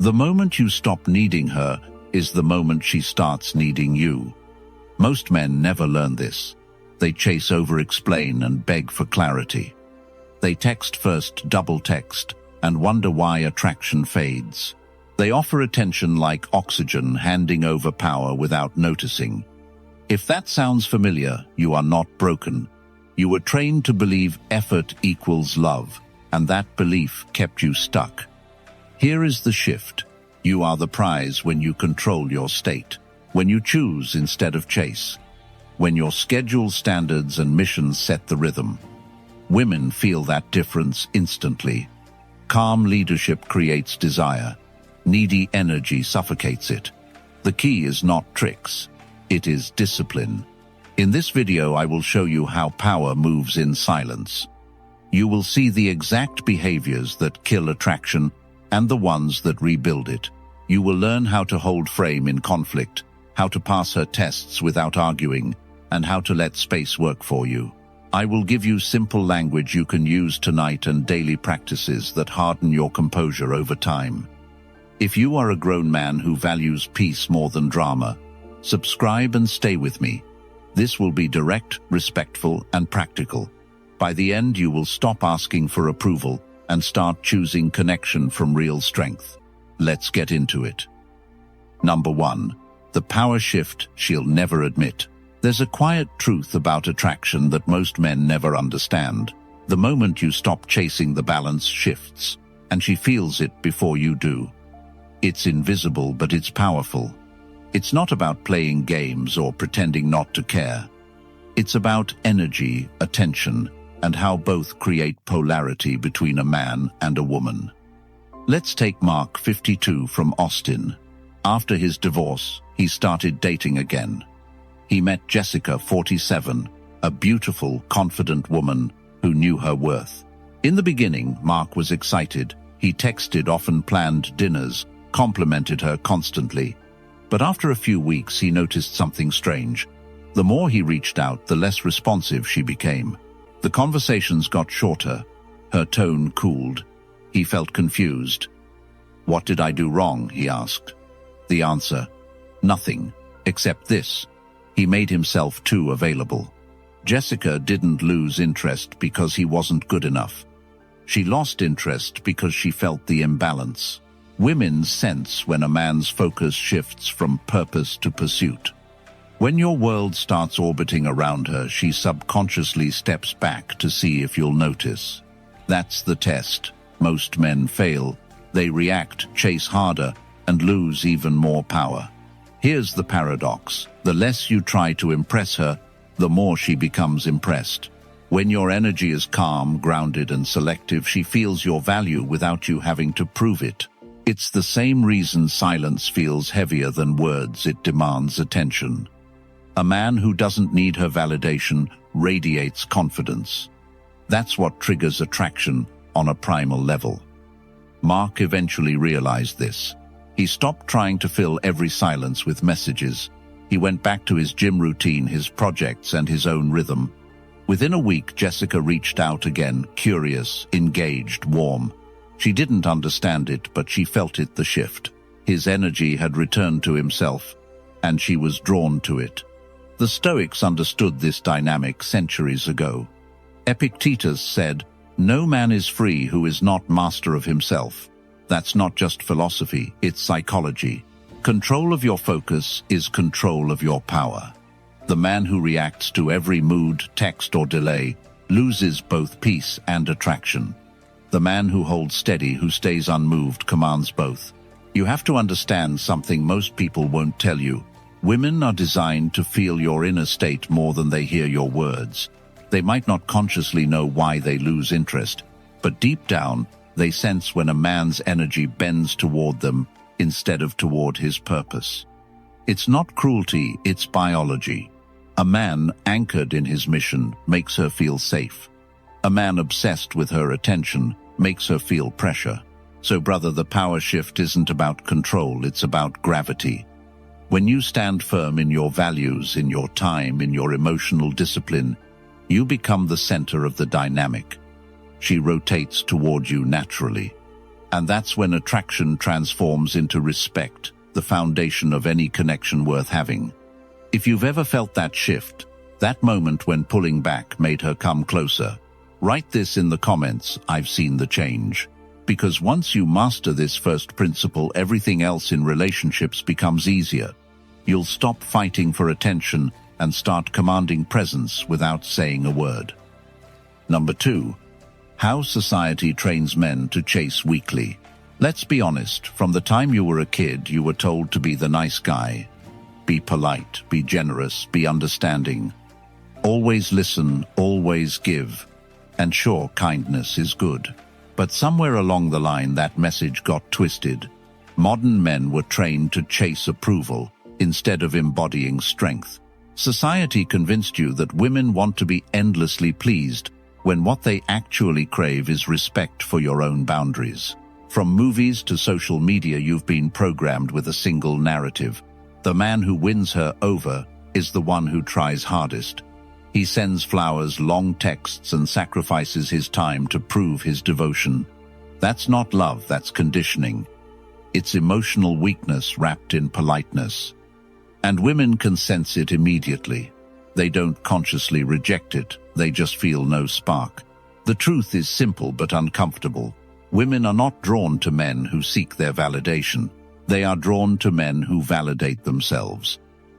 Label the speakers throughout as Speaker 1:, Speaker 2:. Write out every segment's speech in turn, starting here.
Speaker 1: The moment you stop needing her is the moment she starts needing you. Most men never learn this. They chase, over-explain, and beg for clarity. They text first, double text, and wonder why attraction fades. They offer attention like oxygen, handing over power without noticing. If that sounds familiar, you are not broken. You were trained to believe effort equals love, and that belief kept you stuck. Here is the shift. You are the prize when you control your state, when you choose instead of chase, when your schedule, standards, and missions set the rhythm. Women feel that difference instantly. Calm leadership creates desire. Needy energy suffocates it. The key is not tricks. It is discipline. In this video, I will show you how power moves in silence. You will see the exact behaviors that kill attraction and the ones that rebuild it. You will learn how to hold firm in conflict, how to pass her tests without arguing, and how to let space work for you. I will give you simple language you can use tonight and daily practices that harden your composure over time. If you are a grown man who values peace more than drama, subscribe and stay with me. This will be direct, respectful, and practical. By the end, you will stop asking for approval and start choosing connection from real strength. Let's get into it. Number 1. The power shift she'll never admit. There's a quiet truth about attraction that most men never understand. The moment you stop chasing, the balance shifts, and she feels it before you do. It's invisible, but it's powerful. It's not about playing games or pretending not to care. It's about energy, attention, and how both create polarity between a man and a woman. Let's take Mark, 52, from Austin. After his divorce, he started dating again. He met Jessica, 47, a beautiful, confident woman who knew her worth. In the beginning, Mark was excited. He texted, often planned dinners, complimented her constantly. But after a few weeks, he noticed something strange. The more he reached out, the less responsive she became. The conversations got shorter. Her tone cooled. He felt confused. "What did I do wrong?" he asked. The answer: nothing, except this. He made himself too available. Jessica didn't lose interest because he wasn't good enough. She lost interest because she felt the imbalance. Women sense when a man's focus shifts from purpose to pursuit. When your world starts orbiting around her, she subconsciously steps back to see if you'll notice. That's the test. Most men fail. They react, chase harder, and lose even more power. Here's the paradox. The less you try to impress her, the more she becomes impressed. When your energy is calm, grounded, and selective, she feels your value without you having to prove it. It's the same reason silence feels heavier than words. It demands attention. A man who doesn't need her validation radiates confidence. That's what triggers attraction on a primal level. Mark eventually realized this. He stopped trying to fill every silence with messages. He went back to his gym routine, his projects, and his own rhythm. Within a week, Jessica reached out again, curious, engaged, warm. She didn't understand it, but she felt it, the shift. His energy had returned to himself, and she was drawn to it. The Stoics understood this dynamic centuries ago. Epictetus said, "No man is free who is not master of himself." That's not just philosophy, it's psychology. Control of your focus is control of your power. The man who reacts to every mood, text, or delay loses both peace and attraction. The man who holds steady, who stays unmoved, commands both. You have to understand something most people won't tell you. Women are designed to feel your inner state more than they hear your words. They might not consciously know why they lose interest, but deep down, they sense when a man's energy bends toward them instead of toward his purpose. It's not cruelty, it's biology. A man anchored in his mission makes her feel safe. A man obsessed with her attention makes her feel pressure. So, brother, the power shift isn't about control, it's about gravity. When you stand firm in your values, in your time, in your emotional discipline, you become the center of the dynamic. She rotates toward you naturally. And that's when attraction transforms into respect, the foundation of any connection worth having. If you've ever felt that shift, that moment when pulling back made her come closer, write this in the comments, I've seen the change. Because once you master this first principle, everything else in relationships becomes easier. You'll stop fighting for attention and start commanding presence without saying a word. Number 2. How society trains men to chase weakly. Let's be honest, from the time you were a kid, you were told to be the nice guy. Be polite, be generous, be understanding. Always listen, always give. And sure, kindness is good. But somewhere along the line that message got twisted. Modern men were trained to chase approval instead of embodying strength. Society convinced you that women want to be endlessly pleased when what they actually crave is respect for your own boundaries. From movies to social media, you've been programmed with a single narrative. The man who wins her over is the one who tries hardest. He sends flowers, long texts, and sacrifices his time to prove his devotion. That's not love, that's conditioning. It's emotional weakness wrapped in politeness. And women can sense it immediately. They don't consciously reject it, they just feel no spark. The truth is simple but uncomfortable. Women are not drawn to men who seek their validation. They are drawn to men who validate themselves.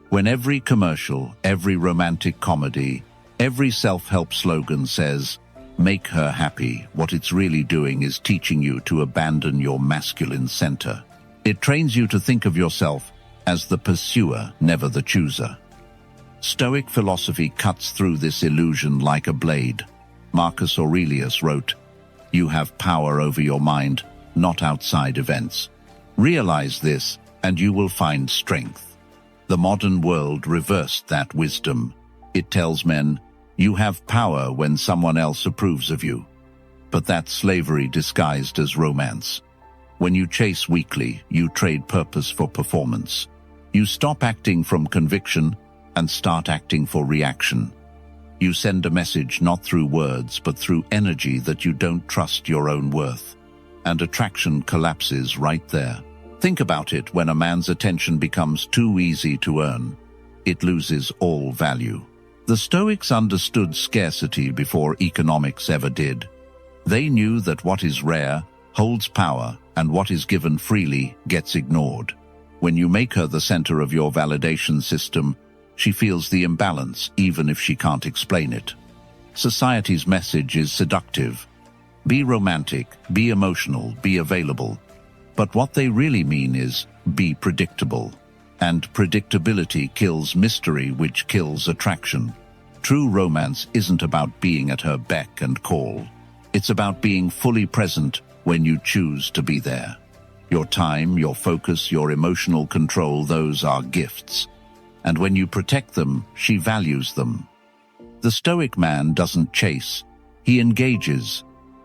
Speaker 1: When every commercial, every romantic comedy, every self-help slogan says, "Make her happy," what it's really doing is teaching you to abandon your masculine center. It trains you to think of yourself as the pursuer, never the chooser. Stoic philosophy cuts through this illusion like a blade. Marcus Aurelius wrote, "You have power over your mind, not outside events." Realize this, and you will find strength. The modern world reversed that wisdom. It tells men, you have power when someone else approves of you. But that's slavery disguised as romance. When you chase weakly, you trade purpose for performance. You stop acting from conviction and start acting for reaction. You send a message not through words, but through energy that you don't trust your own worth. And attraction collapses right there. Think about it, when a man's attention becomes too easy to earn, it loses all value. The Stoics understood scarcity before economics ever did. They knew that what is rare holds power, and what is given freely gets ignored. When you make her the center of your validation system, she feels the imbalance even if she can't explain it. Society's message is seductive. Be romantic, be emotional, be available. But what they really mean is, be predictable. And predictability kills mystery, which kills attraction. True romance isn't about being at her beck and call. It's about being fully present when you choose to be there. Your time, your focus, your emotional control, those are gifts. And when you protect them, she values them. The Stoic man doesn't chase, he engages.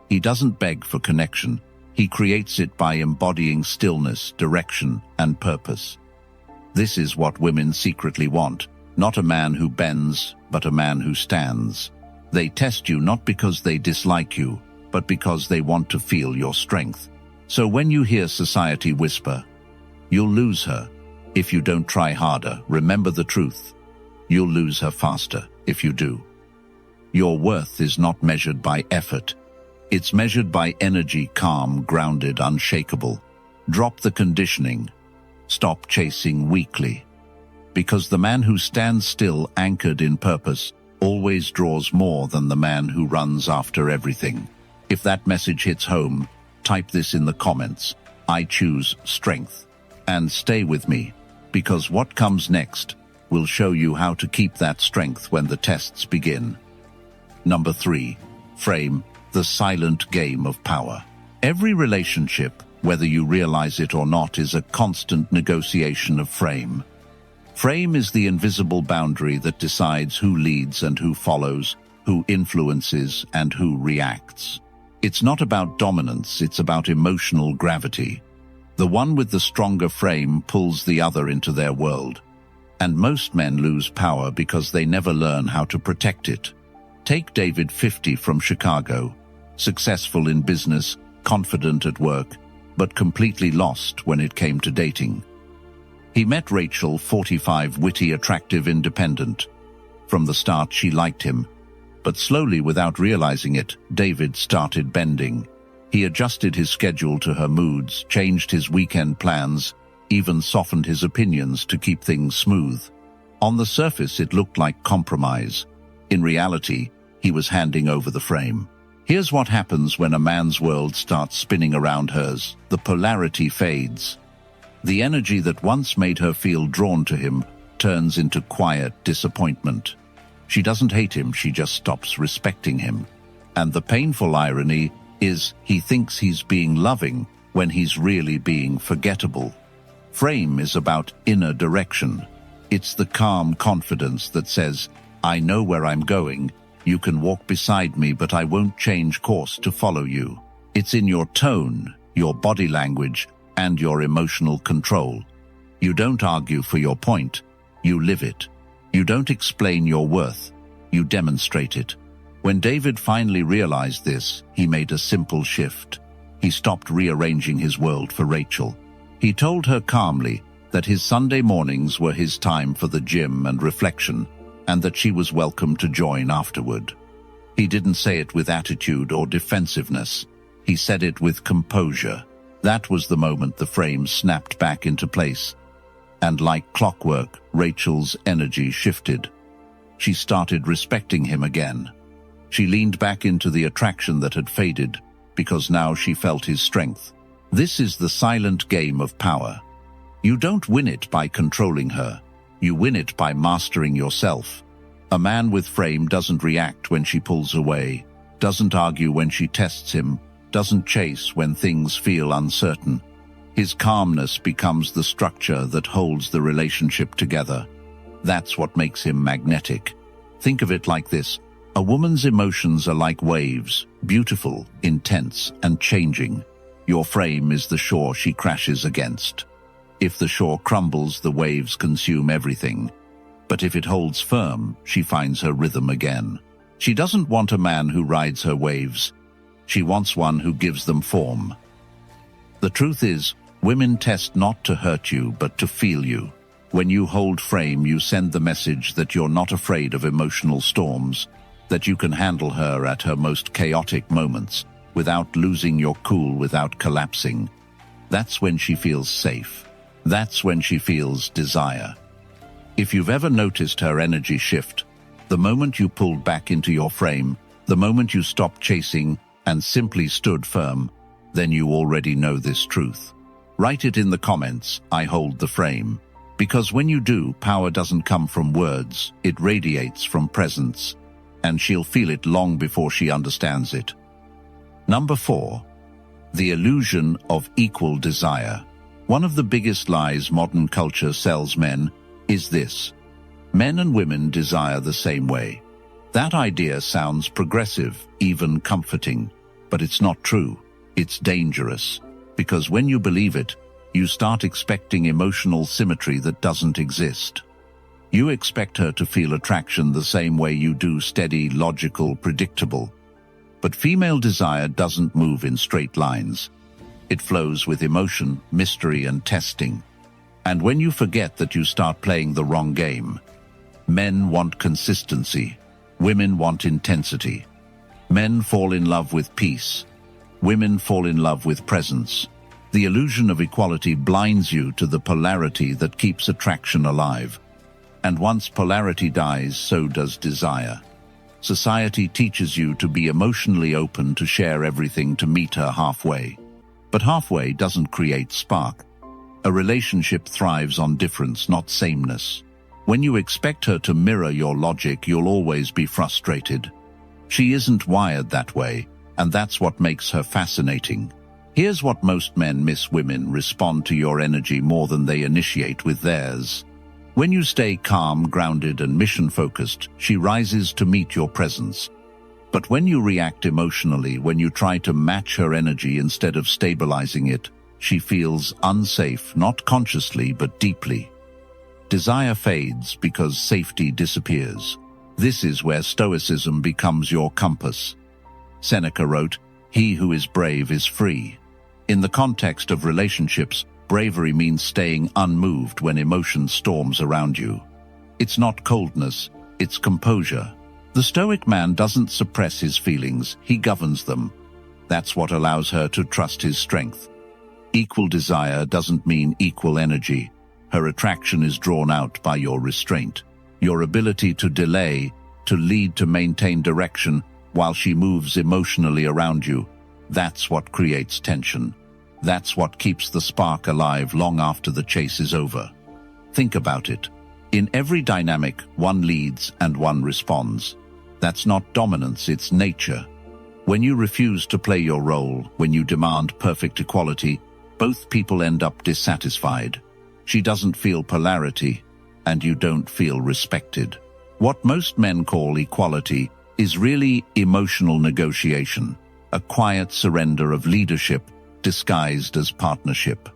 Speaker 1: He doesn't beg for connection, he creates it by embodying stillness, direction, and purpose. This is what women secretly want, not a man who bends, but a man who stands. They test you not because they dislike you, but because they want to feel your strength. So when you hear society whisper, "You'll lose her if you don't try harder," remember the truth. You'll lose her faster if you do. Your worth is not measured by effort. It's measured by energy, calm, grounded, unshakable. Drop the conditioning. Stop chasing weakly. Because the man who stands still, anchored in purpose, always draws more than the man who runs after everything. If that message hits home, type this in the comments. I choose strength. And stay with me, because what comes next will show you how to keep that strength when the tests begin. Number 3. Frame, the silent game of power. Every relationship, whether you realize it or not, is a constant negotiation of frame. Frame is the invisible boundary that decides who leads and who follows, who influences and who reacts. It's not about dominance, it's about emotional gravity. The one with the stronger frame pulls the other into their world. And most men lose power because they never learn how to protect it. Take David, 50, from Chicago. Successful in business, confident at work, but completely lost when it came to dating. He met Rachel, 45, witty, attractive, independent. From the start she liked him, but slowly, without realizing it, David started bending. He adjusted his schedule to her moods, changed his weekend plans, even softened his opinions to keep things smooth. On the surface it looked like compromise. In reality, he was handing over the frame. Here's what happens when a man's world starts spinning around hers. The polarity fades. The energy that once made her feel drawn to him turns into quiet disappointment. She doesn't hate him, she just stops respecting him. And the painful irony is he thinks he's being loving when he's really being forgettable. Frame is about inner direction. It's the calm confidence that says, I know where I'm going, you can walk beside me, but I won't change course to follow you. It's in your tone, your body language, and your emotional control. You don't argue for your point, you live it. You don't explain your worth, you demonstrate it. When David finally realized this, he made a simple shift. He stopped rearranging his world for Rachel. He told her calmly that his Sunday mornings were his time for the gym and reflection, and that she was welcome to join afterward. He didn't say it with attitude or defensiveness. He said it with composure. That was the moment the frame snapped back into place. And like clockwork, Rachel's energy shifted. She started respecting him again. She leaned back into the attraction that had faded, because now she felt his strength. This is the silent game of power. You don't win it by controlling her. You win it by mastering yourself. A man with frame doesn't react when she pulls away, doesn't argue when she tests him, doesn't chase when things feel uncertain. His calmness becomes the structure that holds the relationship together. That's what makes him magnetic. Think of it like this. A woman's emotions are like waves, beautiful, intense, and changing. Your frame is the shore she crashes against. If the shore crumbles, the waves consume everything. But if it holds firm, she finds her rhythm again. She doesn't want a man who rides her waves. She wants one who gives them form. The truth is, women test not to hurt you, but to feel you. When you hold frame, you send the message that you're not afraid of emotional storms, that you can handle her at her most chaotic moments, without losing your cool, without collapsing. That's when she feels safe. That's when she feels desire. If you've ever noticed her energy shift, the moment you pulled back into your frame, the moment you stopped chasing and simply stood firm, then you already know this truth. Write it in the comments, I hold the frame. Because when you do, power doesn't come from words, it radiates from presence. And she'll feel it long before she understands it. Number 4. The illusion of equal desire. One of the biggest lies modern culture sells men is this: men and women desire the same way. That idea sounds progressive, even comforting, but it's not true. It's dangerous, because when you believe it, you start expecting emotional symmetry that doesn't exist. You expect her to feel attraction the same way you do, steady, logical, predictable. But female desire doesn't move in straight lines. It flows with emotion, mystery, and testing. And when you forget that, you start playing the wrong game. Men want consistency. Women want intensity. Men fall in love with peace. Women fall in love with presence. The illusion of equality blinds you to the polarity that keeps attraction alive. And once polarity dies, so does desire. Society teaches you to be emotionally open, to share everything, to meet her halfway. But halfway doesn't create spark. A relationship thrives on difference, not sameness. When you expect her to mirror your logic, you'll always be frustrated. She isn't wired that way, and that's what makes her fascinating. Here's what most men miss: women respond to your energy more than they initiate with theirs. When you stay calm, grounded, and mission-focused, she rises to meet your presence. But when you react emotionally, when you try to match her energy instead of stabilizing it, she feels unsafe, not consciously but deeply. Desire fades because safety disappears. This is where Stoicism becomes your compass. Seneca wrote, "He who is brave is free." In the context of relationships, bravery means staying unmoved when emotion storms around you. It's not coldness, it's composure. The Stoic man doesn't suppress his feelings, he governs them. That's what allows her to trust his strength. Equal desire doesn't mean equal energy. Her attraction is drawn out by your restraint. Your ability to delay, to lead, to maintain direction while she moves emotionally around you. That's what creates tension. That's what keeps the spark alive long after the chase is over. Think about it. In every dynamic, one leads and one responds. That's not dominance, it's nature. When you refuse to play your role, when you demand perfect equality, both people end up dissatisfied. She doesn't feel polarity, and you don't feel respected. What most men call equality is really emotional negotiation, a quiet surrender of leadership disguised as partnership.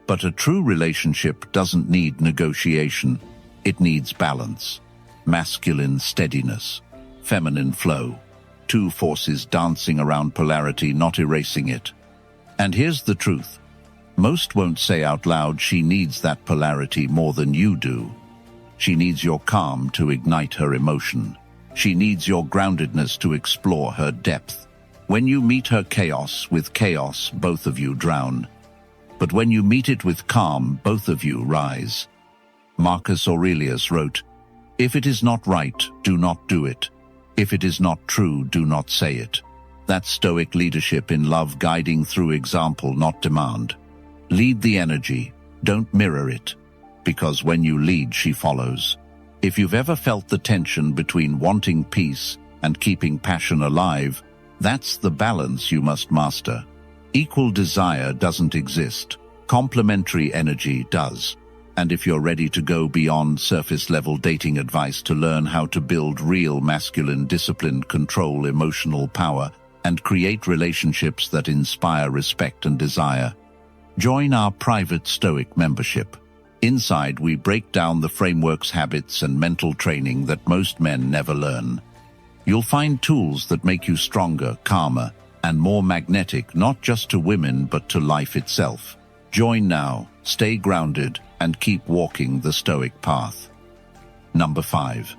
Speaker 1: But a true relationship doesn't need negotiation, it needs balance. Masculine steadiness, feminine flow. Two forces dancing around polarity, not erasing it. And here's the truth. Most won't say out loud she needs that polarity more than you do. She needs your calm to ignite her emotion. She needs your groundedness to explore her depth. When you meet her chaos with chaos, both of you drown. But when you meet it with calm, both of you rise. Marcus Aurelius wrote, "If it is not right, do not do it. If it is not true, do not say it." That's Stoic leadership in love, guiding through example, not demand. Lead the energy, don't mirror it. Because when you lead, she follows. If you've ever felt the tension between wanting peace and keeping passion alive, that's the balance you must master. Equal desire doesn't exist. Complementary energy does. And if you're ready to go beyond surface-level dating advice to learn how to build real masculine discipline, control emotional power, and create relationships that inspire respect and desire, join our private Stoic membership. Inside, we break down the frameworks, habits, and mental training that most men never learn. You'll find tools that make you stronger, calmer, and more magnetic, not just to women, but to life itself. Join now, stay grounded, and keep walking the Stoic path. Number 5.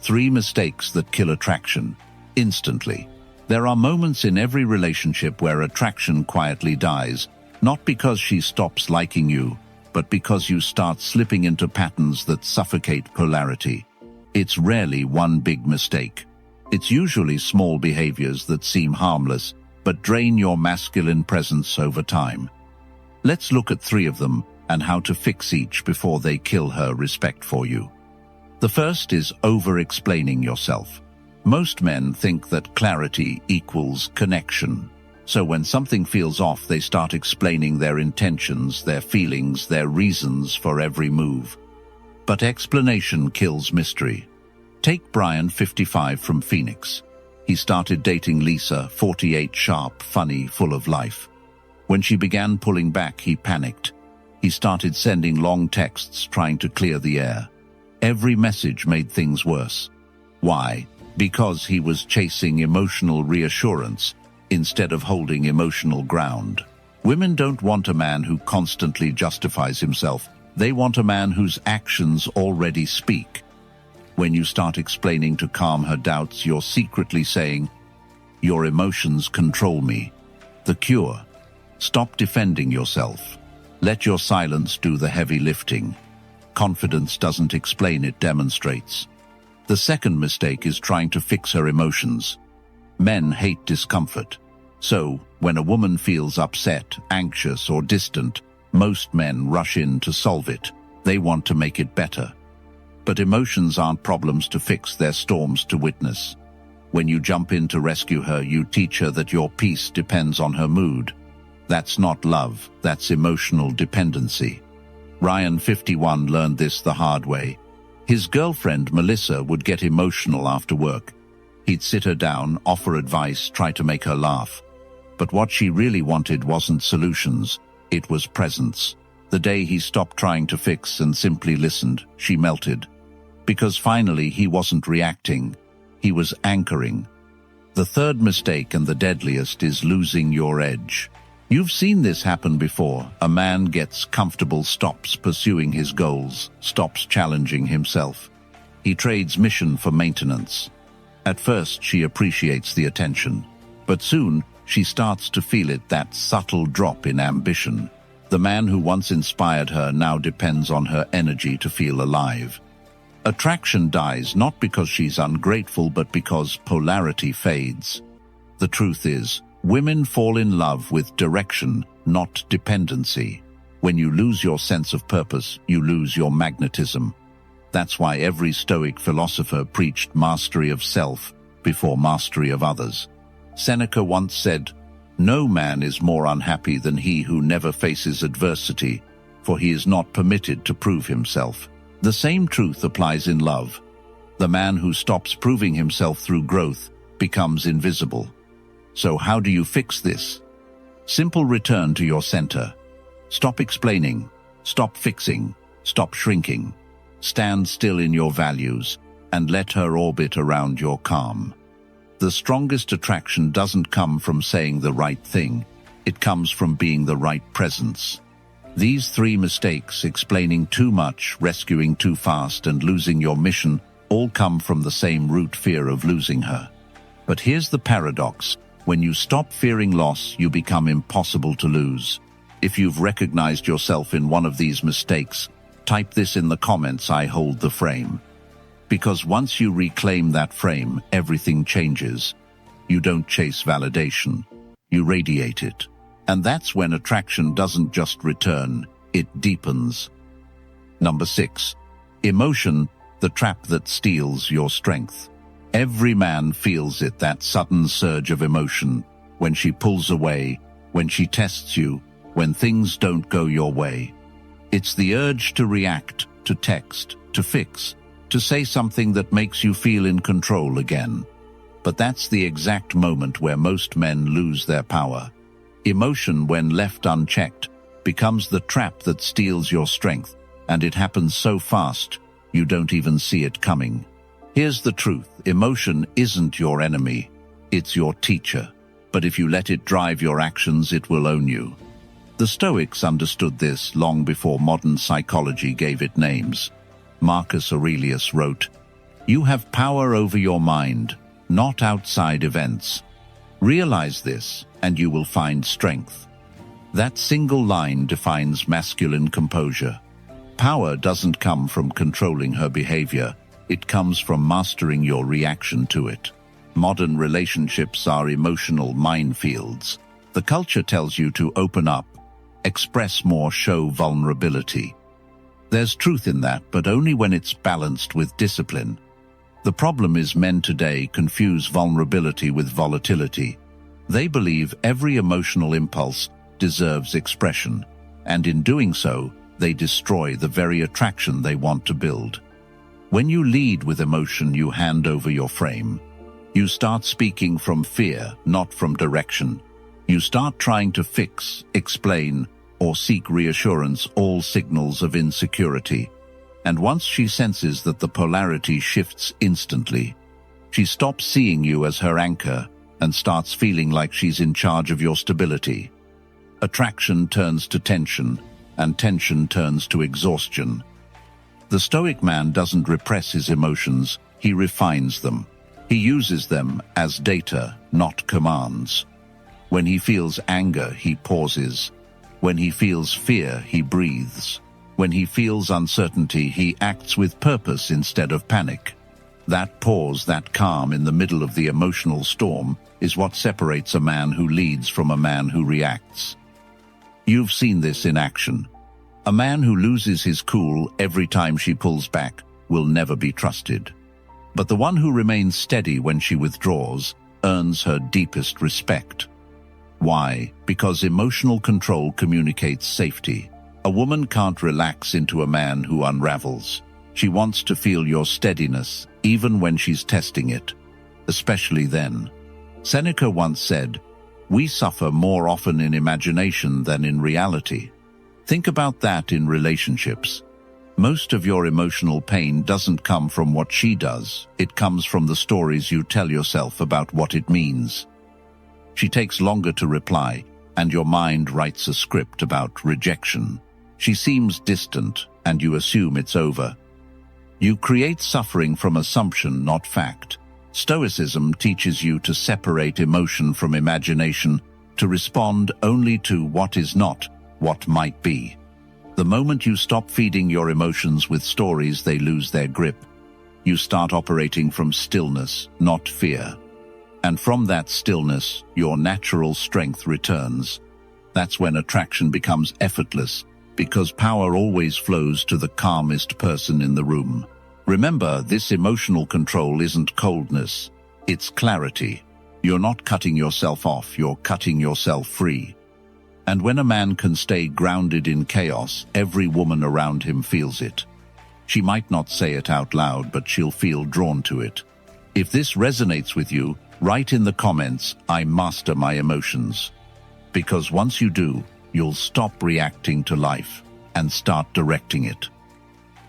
Speaker 1: 3 mistakes that kill attraction instantly. There are moments in every relationship where attraction quietly dies, not because she stops liking you, but because you start slipping into patterns that suffocate polarity. It's rarely one big mistake. It's usually small behaviors that seem harmless, but drain your masculine presence over time. Let's look at 3 of them and how to fix each before they kill her respect for you. The first is over-explaining yourself. Most men think that clarity equals connection. So when something feels off, they start explaining their intentions, their feelings, their reasons for every move. But explanation kills mystery. Take Brian, 55, from Phoenix. He started dating Lisa, 48, sharp, funny, full of life. When she began pulling back, he panicked. He started sending long texts trying to clear the air. Every message made things worse. Why? Because he was chasing emotional reassurance instead of holding emotional ground. Women don't want a man who constantly justifies himself. They want a man whose actions already speak. When you start explaining to calm her doubts, you're secretly saying, "Your emotions control me." The cure: stop defending yourself. Let your silence do the heavy lifting. Confidence doesn't explain, it demonstrates. The second mistake is trying to fix her emotions. Men hate discomfort. So, when a woman feels upset, anxious, or distant, most men rush in to solve it. They want to make it better. But emotions aren't problems to fix, they're storms to witness. When you jump in to rescue her, you teach her that your peace depends on her mood. That's not love, that's emotional dependency. Ryan, 51, learned this the hard way. His girlfriend, Melissa, would get emotional after work. He'd sit her down, offer advice, try to make her laugh. But what she really wanted wasn't solutions, it was presence. The day he stopped trying to fix and simply listened, she melted. Because finally he wasn't reacting, he was anchoring. The third mistake, and the deadliest, is losing your edge. You've seen this happen before. A man gets comfortable, stops pursuing his goals, stops challenging himself. He trades mission for maintenance. At first, she appreciates the attention, but soon she starts to feel it, that subtle drop in ambition. The man who once inspired her now depends on her energy to feel alive. Attraction dies not because she's ungrateful, but because polarity fades. The truth is, women fall in love with direction, not dependency. When you lose your sense of purpose, you lose your magnetism. That's why every Stoic philosopher preached mastery of self before mastery of others. Seneca once said, "No man is more unhappy than he who never faces adversity, for he is not permitted to prove himself." The same truth applies in love. The man who stops proving himself through growth becomes invisible. So how do you fix this? Simple: return to your center. Stop explaining. Stop fixing. Stop shrinking. Stand still in your values and let her orbit around your calm. The strongest attraction doesn't come from saying the right thing. It comes from being the right presence. These three mistakes, explaining too much, rescuing too fast, and losing your mission, all come from the same root: fear of losing her. But here's the paradox. When you stop fearing loss, you become impossible to lose. If you've recognized yourself in one of these mistakes, type this in the comments: I hold the frame. Because once you reclaim that frame, everything changes. You don't chase validation. You radiate it. And that's when attraction doesn't just return, it deepens. Number 6. Emotion, the trap that steals your strength. Every man feels it, that sudden surge of emotion, when she pulls away, when she tests you, when things don't go your way. It's the urge to react, to text, to fix, to say something that makes you feel in control again. But that's the exact moment where most men lose their power. Emotion, when left unchecked, becomes the trap that steals your strength, and it happens so fast, you don't even see it coming. Here's the truth: emotion isn't your enemy, it's your teacher. But if you let it drive your actions, it will own you. The Stoics understood this long before modern psychology gave it names. Marcus Aurelius wrote, "You have power over your mind, not outside events. Realize this, and you will find strength." That single line defines masculine composure. Power doesn't come from controlling her behavior, it comes from mastering your reaction to it. Modern relationships are emotional minefields. The culture tells you to open up, express more, show vulnerability. There's truth in that, but only when it's balanced with discipline. The problem is men today confuse vulnerability with volatility. They believe every emotional impulse deserves expression, and in doing so, they destroy the very attraction they want to build. When you lead with emotion, you hand over your frame. You start speaking from fear, not from direction. You start trying to fix, explain, or seek reassurance, all signals of insecurity. And once she senses that the polarity shifts instantly, she stops seeing you as her anchor and starts feeling like she's in charge of your stability. Attraction turns to tension, and tension turns to exhaustion. The Stoic man doesn't repress his emotions, he refines them. He uses them as data, not commands. When he feels anger, he pauses. When he feels fear, he breathes. When he feels uncertainty, he acts with purpose instead of panic. That pause, that calm in the middle of the emotional storm, is what separates a man who leads from a man who reacts. You've seen this in action. A man who loses his cool every time she pulls back will never be trusted. But the one who remains steady when she withdraws earns her deepest respect. Why? Because emotional control communicates safety. A woman can't relax into a man who unravels. She wants to feel your steadiness, even when she's testing it. Especially then. Seneca once said, "We suffer more often in imagination than in reality." Think about that in relationships. Most of your emotional pain doesn't come from what she does. It comes from the stories you tell yourself about what it means. She takes longer to reply. and your mind writes a script about rejection. She seems distant, and you assume it's over. You create suffering from assumption, not fact. Stoicism teaches you to separate emotion from imagination, to respond only to what is not, what might be. The moment you stop feeding your emotions with stories, they lose their grip. You start operating from stillness, not fear. And from that stillness, your natural strength returns. That's when attraction becomes effortless, because power always flows to the calmest person in the room. Remember, this emotional control isn't coldness, it's clarity. You're not cutting yourself off, you're cutting yourself free. And when a man can stay grounded in chaos, every woman around him feels it. She might not say it out loud, but she'll feel drawn to it. If this resonates with you, write in the comments, "I master my emotions." Because once you do, you'll stop reacting to life and start directing it.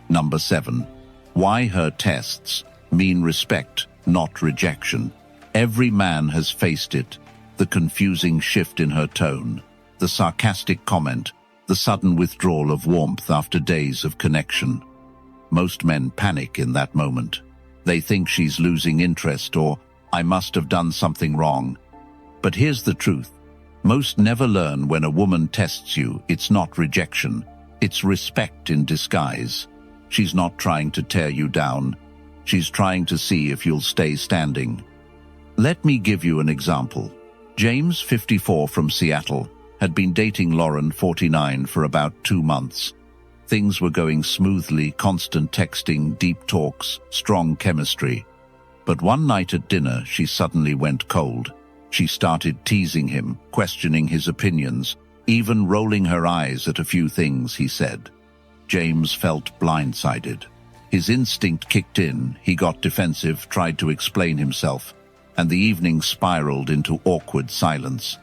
Speaker 1: Number 7. Why her tests mean respect, not rejection. Every man has faced it. The confusing shift in her tone, the sarcastic comment, the sudden withdrawal of warmth after days of connection. Most men panic in that moment. They think she's losing interest or, "I must have done something wrong." But here's the truth. Most never learn when a woman tests you, it's not rejection. It's respect in disguise. She's not trying to tear you down. She's trying to see if you'll stay standing. Let me give you an example. James, 54, from Seattle, had been dating Lauren, 49, for about 2 months. Things were going smoothly, constant texting, deep talks, strong chemistry. But one night at dinner, she suddenly went cold. She started teasing him, questioning his opinions, even rolling her eyes at a few things he said. James felt blindsided. His instinct kicked in, he got defensive, tried to explain himself, and the evening spiraled into awkward silence.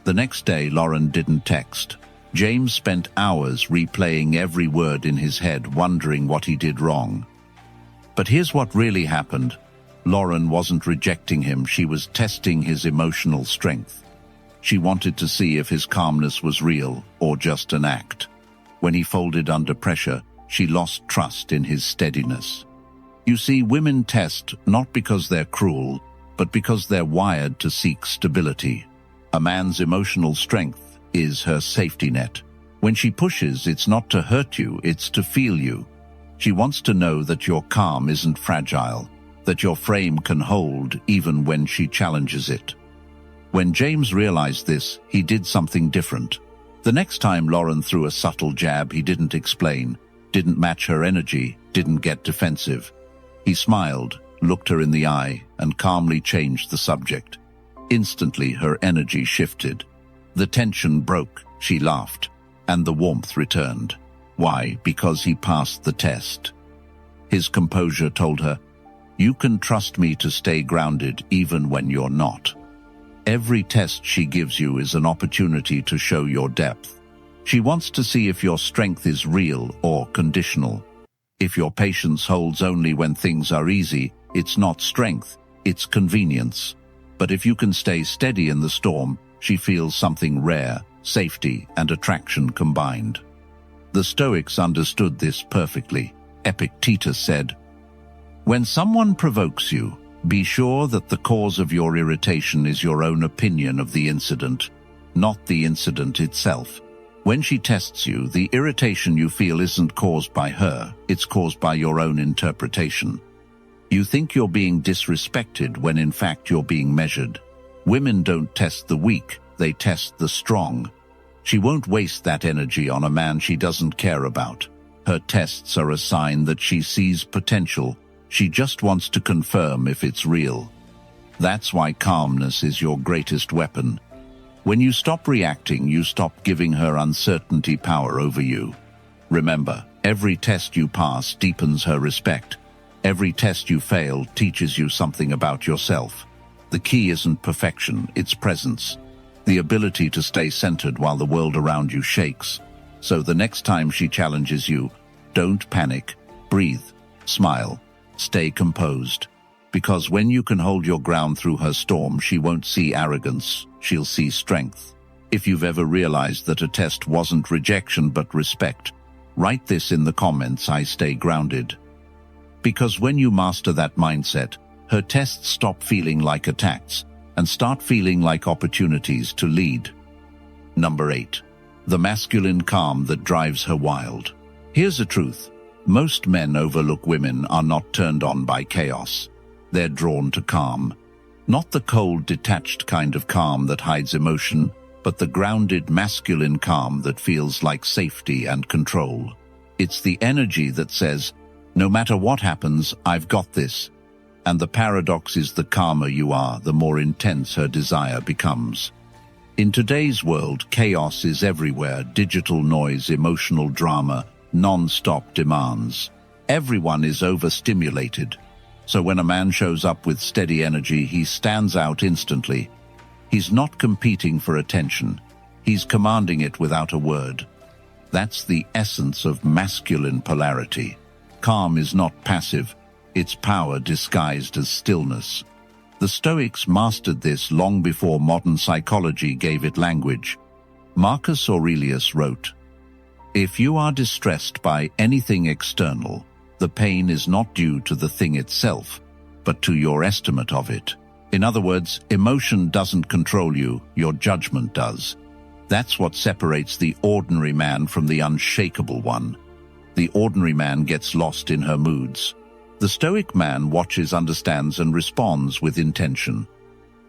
Speaker 1: The next day, Lauren didn't text. James spent hours replaying every word in his head, wondering what he did wrong. But here's what really happened. Lauren wasn't rejecting him, she was testing his emotional strength. She wanted to see if his calmness was real or just an act. When he folded under pressure, she lost trust in his steadiness. You see, women test not because they're cruel, but because they're wired to seek stability. A man's emotional strength is her safety net. When she pushes, it's not to hurt you, it's to feel you. She wants to know that your calm isn't fragile, that your frame can hold even when she challenges it. When James realized this, he did something different. The next time Lauren threw a subtle jab, he didn't explain, didn't match her energy, didn't get defensive. He smiled, looked her in the eye, and calmly changed the subject. Instantly, her energy shifted. The tension broke, she laughed, and the warmth returned. Why? Because he passed the test. His composure told her, "You can trust me to stay grounded even when you're not." Every test she gives you is an opportunity to show your depth. She wants to see if your strength is real or conditional. If your patience holds only when things are easy, it's not strength, it's convenience. But if you can stay steady in the storm, she feels something rare, safety and attraction combined. The Stoics understood this perfectly. Epictetus said, "When someone provokes you, be sure that the cause of your irritation is your own opinion of the incident, not the incident itself. When she tests you, the irritation you feel isn't caused by her, it's caused by your own interpretation. You think you're being disrespected when in fact you're being measured. Women don't test the weak, they test the strong. She won't waste that energy on a man she doesn't care about. Her tests are a sign that she sees potential. She just wants to confirm if it's real. That's why calmness is your greatest weapon. When you stop reacting, you stop giving her uncertainty power over you. Remember, every test you pass deepens her respect. Every test you fail teaches you something about yourself. The key isn't perfection, it's presence. The ability to stay centered while the world around you shakes. So the next time she challenges you, don't panic, breathe, smile, stay composed. Because when you can hold your ground through her storm, she won't see arrogance, she'll see strength. If you've ever realized that a test wasn't rejection but respect, write this in the comments. I stay grounded. Because when you master that mindset, her tests stop feeling like attacks and start feeling like opportunities to lead. Number 8. The masculine calm that drives her wild. Here's the truth. Most men overlook women are not turned on by chaos. They're drawn to calm. Not the cold, detached kind of calm that hides emotion, but the grounded, masculine calm that feels like safety and control. It's the energy that says, no matter what happens, I've got this. And the paradox is the calmer you are, the more intense her desire becomes. In today's world, chaos is everywhere: digital noise, emotional drama, non-stop demands. Everyone is overstimulated. So when a man shows up with steady energy, he stands out instantly. He's not competing for attention. He's commanding it without a word. That's the essence of masculine polarity. Calm is not passive. It's power disguised as stillness. The Stoics mastered this long before modern psychology gave it language. Marcus Aurelius wrote, "If you are distressed by anything external, the pain is not due to the thing itself, but to your estimate of it." In other words, emotion doesn't control you, your judgment does. That's what separates the ordinary man from the unshakable one. The ordinary man gets lost in her moods. The Stoic man watches, understands, and responds with intention.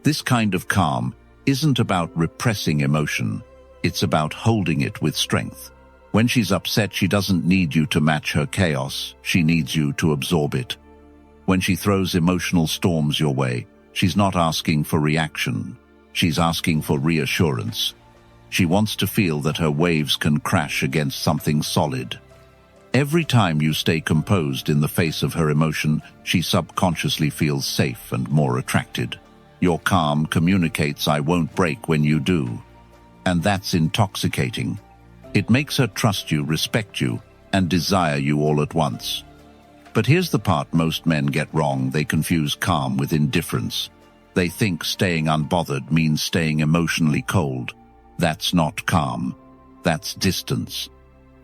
Speaker 1: This kind of calm isn't about repressing emotion. It's about holding it with strength. When she's upset, she doesn't need you to match her chaos. She needs you to absorb it. When she throws emotional storms your way, she's not asking for reaction. She's asking for reassurance. She wants to feel that her waves can crash against something solid. Every time you stay composed in the face of her emotion, she subconsciously feels safe and more attracted. Your calm communicates, "I won't break when you do." And that's intoxicating. It makes her trust you, respect you, and desire you all at once. But here's the part most men get wrong. They confuse calm with indifference. They think staying unbothered means staying emotionally cold. That's not calm. That's distance.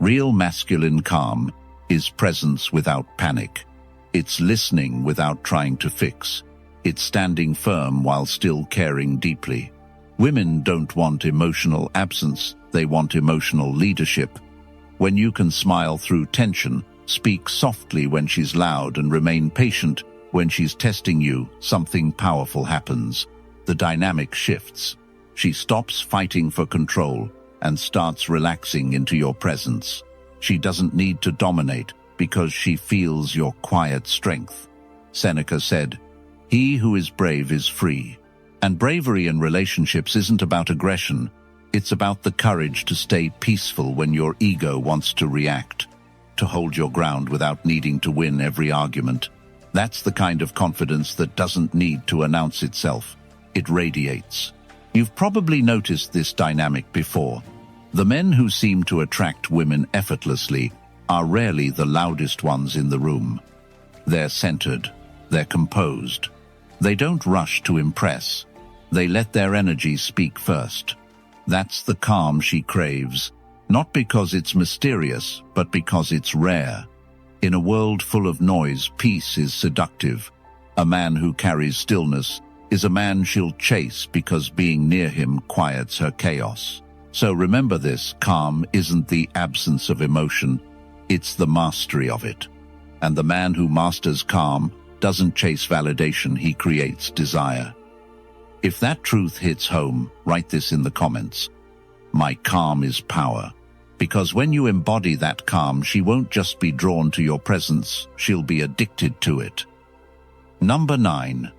Speaker 1: Real masculine calm is presence without panic. It's listening without trying to fix. It's standing firm while still caring deeply. Women don't want emotional absence, they want emotional leadership. When you can smile through tension, speak softly when she's loud, and remain patient when she's testing you, something powerful happens. The dynamic shifts. She stops fighting for control and starts relaxing into your presence. She doesn't need to dominate because she feels your quiet strength. Seneca said, "He who is brave is free." And bravery in relationships isn't about aggression. It's about the courage to stay peaceful when your ego wants to react, to hold your ground without needing to win every argument. That's the kind of confidence that doesn't need to announce itself. It radiates. You've probably noticed this dynamic before. The men who seem to attract women effortlessly are rarely the loudest ones in the room. They're centered. They're composed. They don't rush to impress. They let their energy speak first. That's the calm she craves, not because it's mysterious, but because it's rare. In a world full of noise, peace is seductive. A man who carries stillness is a man she'll chase because being near him quiets her chaos. So remember this: calm isn't the absence of emotion, it's the mastery of it. And the man who masters calm doesn't chase validation, he creates desire. If that truth hits home, write this in the comments. My calm is power. Because when you embody that calm, she won't just be drawn to your presence, she'll be addicted to it. Number 9.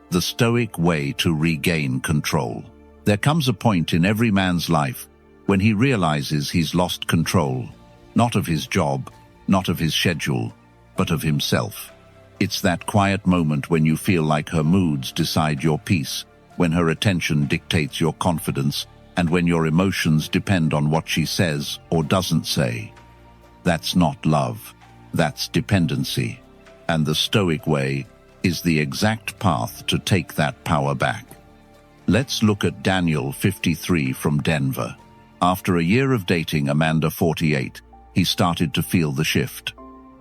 Speaker 1: The Stoic way to regain control. There comes a point in every man's life when he realizes he's lost control, not of his job, not of his schedule, but of himself. It's that quiet moment when you feel like her moods decide your peace, when her attention dictates your confidence, and when your emotions depend on what she says or doesn't say. That's not love, that's dependency. And the Stoic way is the exact path to take that power back. Let's look at Daniel, 53, from Denver. After a year of dating Amanda, 48, he started to feel the shift.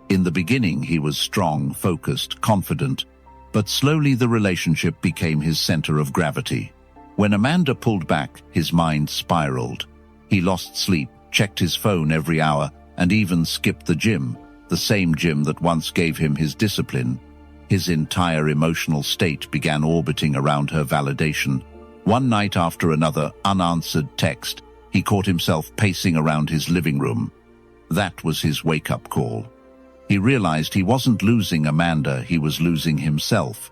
Speaker 1: In the beginning, he was strong, focused, confident, but slowly the relationship became his center of gravity. When Amanda pulled back, his mind spiraled. He lost sleep, checked his phone every hour, and even skipped the gym, the same gym that once gave him his discipline. His entire emotional state began orbiting around her validation. One night after another unanswered text, he caught himself pacing around his living room. That was his wake-up call. He realized he wasn't losing Amanda, he was losing himself.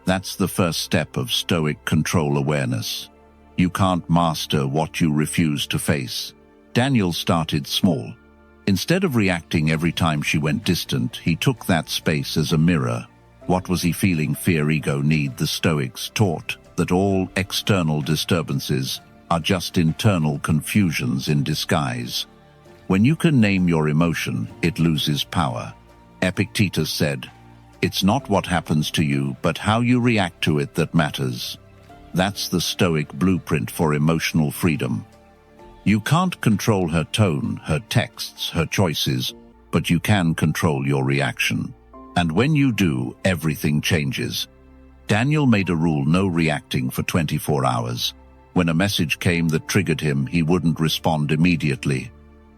Speaker 1: That's the first step of Stoic control awareness. You can't master what you refuse to face. Daniel started small. Instead of reacting every time she went distant, he took that space as a mirror. What was he feeling? Fear, ego, need. The Stoics taught that all external disturbances are just internal confusions in disguise. When you can name your emotion, it loses power. Epictetus said, "It's not what happens to you, but how you react to it that matters." That's the Stoic blueprint for emotional freedom. You can't control her tone, her texts, her choices, but you can control your reaction. And when you do, everything changes. Daniel made a rule: no reacting for 24 hours. When a message came that triggered him, he wouldn't respond immediately.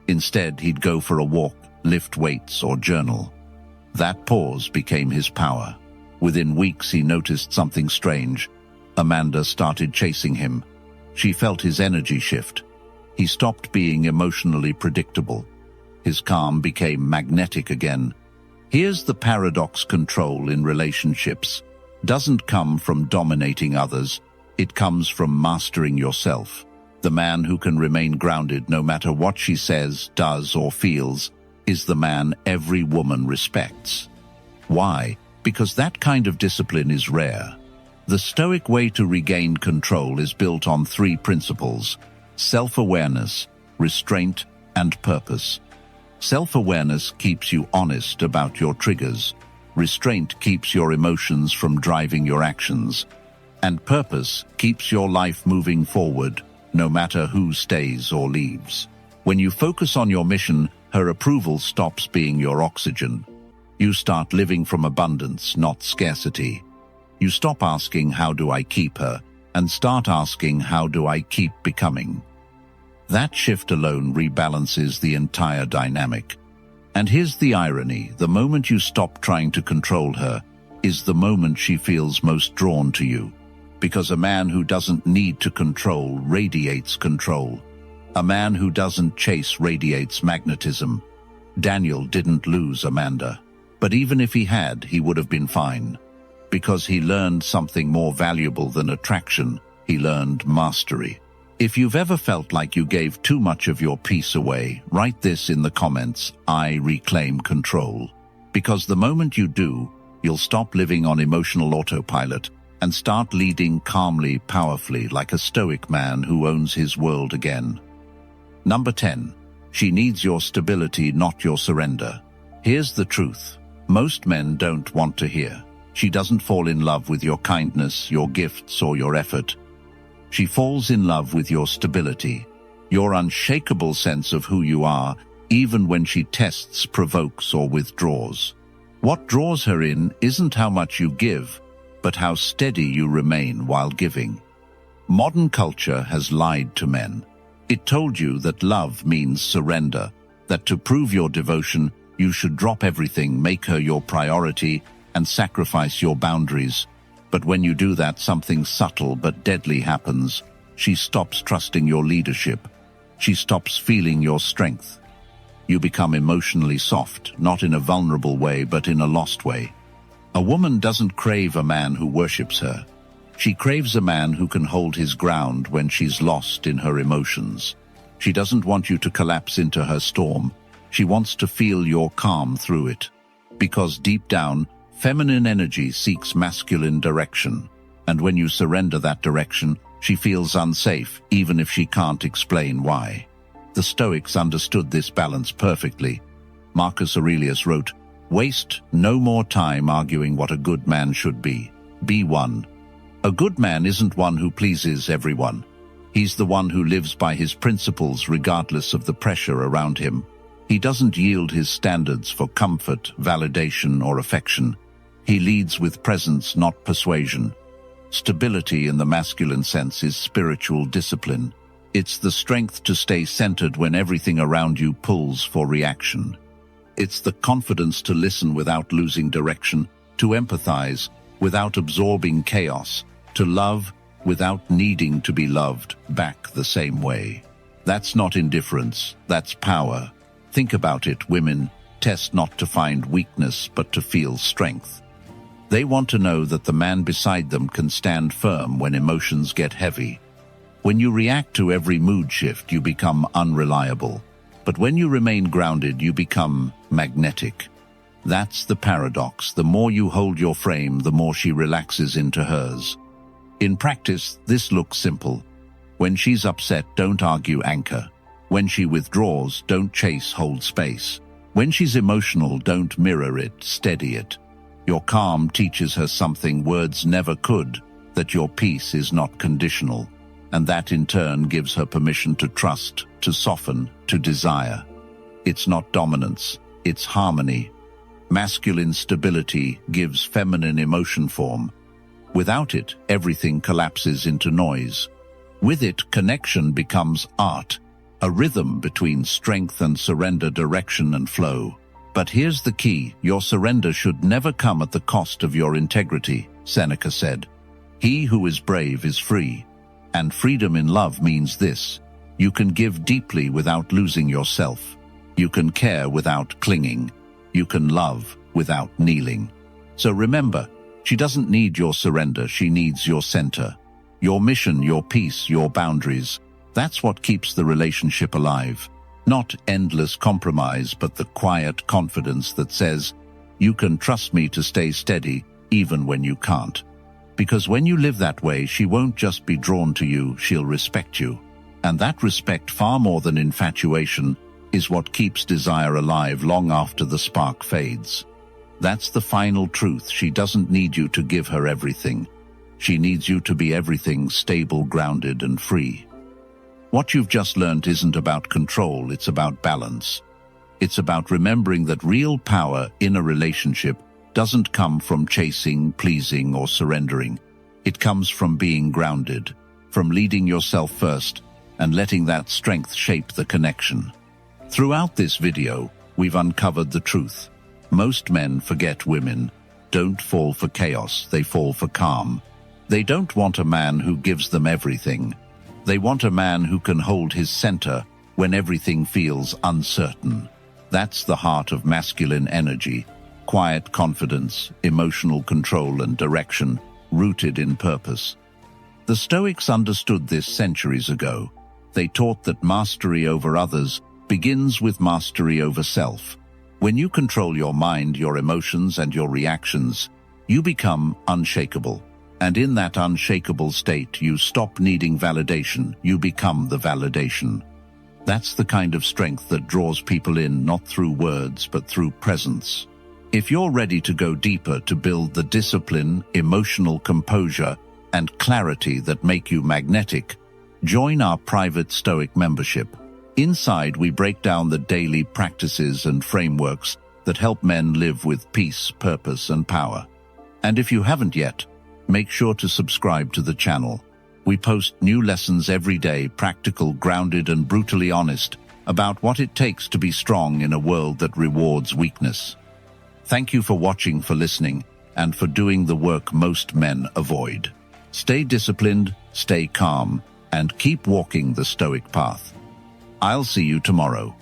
Speaker 1: Instead, he'd go for a walk, lift weights, or journal. That pause became his power. Within weeks, he noticed something strange. Amanda started chasing him. She felt his energy shift. He stopped being emotionally predictable. His calm became magnetic again. Here's the paradox: control in relationships doesn't come from dominating others. It comes from mastering yourself. The man who can remain grounded no matter what she says, does, or feels is the man every woman respects. Why? Because that kind of discipline is rare. The Stoic way to regain control is built on 3 principles: self-awareness, restraint, and purpose. Self-awareness keeps you honest about your triggers. Restraint keeps your emotions from driving your actions. And purpose keeps your life moving forward, no matter who stays or leaves. When you focus on your mission, her approval stops being your oxygen. You start living from abundance, not scarcity. You stop asking, "How do I keep her?" and start asking, "How do I keep becoming?" That shift alone rebalances the entire dynamic. And here's the irony: the moment you stop trying to control her is the moment she feels most drawn to you. Because a man who doesn't need to control radiates control. A man who doesn't chase radiates magnetism. Daniel didn't lose Amanda. But even if he had, he would have been fine. Because he learned something more valuable than attraction. He learned mastery. If you've ever felt like you gave too much of your peace away, write this in the comments: I reclaim control. Because the moment you do, you'll stop living on emotional autopilot and start leading calmly, powerfully, like a Stoic man who owns his world again. Number 10. She needs your stability, not your surrender. Here's the truth most men don't want to hear. She doesn't fall in love with your kindness, your gifts, or your effort. She falls in love with your stability, your unshakable sense of who you are, even when she tests, provokes, or withdraws. What draws her in isn't how much you give, but how steady you remain while giving. Modern culture has lied to men. It told you that love means surrender, that to prove your devotion, you should drop everything, make her your priority, and sacrifice your boundaries. But when you do that, something subtle but deadly happens. She stops trusting your leadership. She stops feeling your strength. You become emotionally soft, not in a vulnerable way, but in a lost way. A woman doesn't crave a man who worships her. She craves a man who can hold his ground when she's lost in her emotions. She doesn't want you to collapse into her storm. She wants to feel your calm through it. Because deep down, feminine energy seeks masculine direction. And when you surrender that direction, she feels unsafe, even if she can't explain why. The Stoics understood this balance perfectly. Marcus Aurelius wrote, "Waste no more time arguing what a good man should be. Be one." A good man isn't one who pleases everyone. He's the one who lives by his principles regardless of the pressure around him. He doesn't yield his standards for comfort, validation, or affection. He leads with presence, not persuasion. Stability in the masculine sense is spiritual discipline. It's the strength to stay centered when everything around you pulls for reaction. It's the confidence to listen without losing direction, to empathize without absorbing chaos, to love without needing to be loved back the same way. That's not indifference, that's power. Think about it, women test not to find weakness but to feel strength. They want to know that the man beside them can stand firm when emotions get heavy. When you react to every mood shift, you become unreliable. But when you remain grounded, you become magnetic. That's the paradox. The more you hold your frame, the more she relaxes into hers. In practice, this looks simple. When she's upset, don't argue, anchor. When she withdraws, don't chase, hold space. When she's emotional, don't mirror it, steady it. Your calm teaches her something words never could, that your peace is not conditional. And that in turn gives her permission to trust, to soften, to desire. It's not dominance, it's harmony. Masculine stability gives feminine emotion form. Without it, everything collapses into noise. With it, connection becomes art, a rhythm between strength and surrender, direction and flow. But here's the key: your surrender should never come at the cost of your integrity, Seneca said. He who is brave is free. And freedom in love means this: you can give deeply without losing yourself. You can care without clinging. You can love without kneeling. So remember, she doesn't need your surrender, she needs your center. Your mission, your peace, your boundaries. That's what keeps the relationship alive. Not endless compromise, but the quiet confidence that says, you can trust me to stay steady, even when you can't. Because when you live that way, she won't just be drawn to you, she'll respect you. And that respect, far more than infatuation, is what keeps desire alive long after the spark fades. That's the final truth. She doesn't need you to give her everything. She needs you to be everything, stable, grounded, and free. What you've just learned isn't about control, it's about balance. It's about remembering that real power in a relationship doesn't come from chasing, pleasing, or surrendering. It comes from being grounded, from leading yourself first, and letting that strength shape the connection. Throughout this video, we've uncovered the truth. Most men forget women don't fall for chaos, they fall for calm. They don't want a man who gives them everything. They want a man who can hold his center when everything feels uncertain. That's the heart of masculine energy: quiet confidence, emotional control, and direction, rooted in purpose. The Stoics understood this centuries ago. They taught that mastery over others begins with mastery over self. When you control your mind, your emotions, and your reactions, you become unshakable. And in that unshakable state, you stop needing validation, you become the validation. That's the kind of strength that draws people in, not through words, but through presence. If you're ready to go deeper, to build the discipline, emotional composure, and clarity that make you magnetic, join our private Stoic membership. Inside, we break down the daily practices and frameworks that help men live with peace, purpose, and power. And if you haven't yet, make sure to subscribe to the channel. We post new lessons every day, practical, grounded, and brutally honest, about what it takes to be strong in a world that rewards weakness. Thank you for watching, for listening, and for doing the work most men avoid. Stay disciplined, stay calm, and keep walking the Stoic path. I'll see you tomorrow.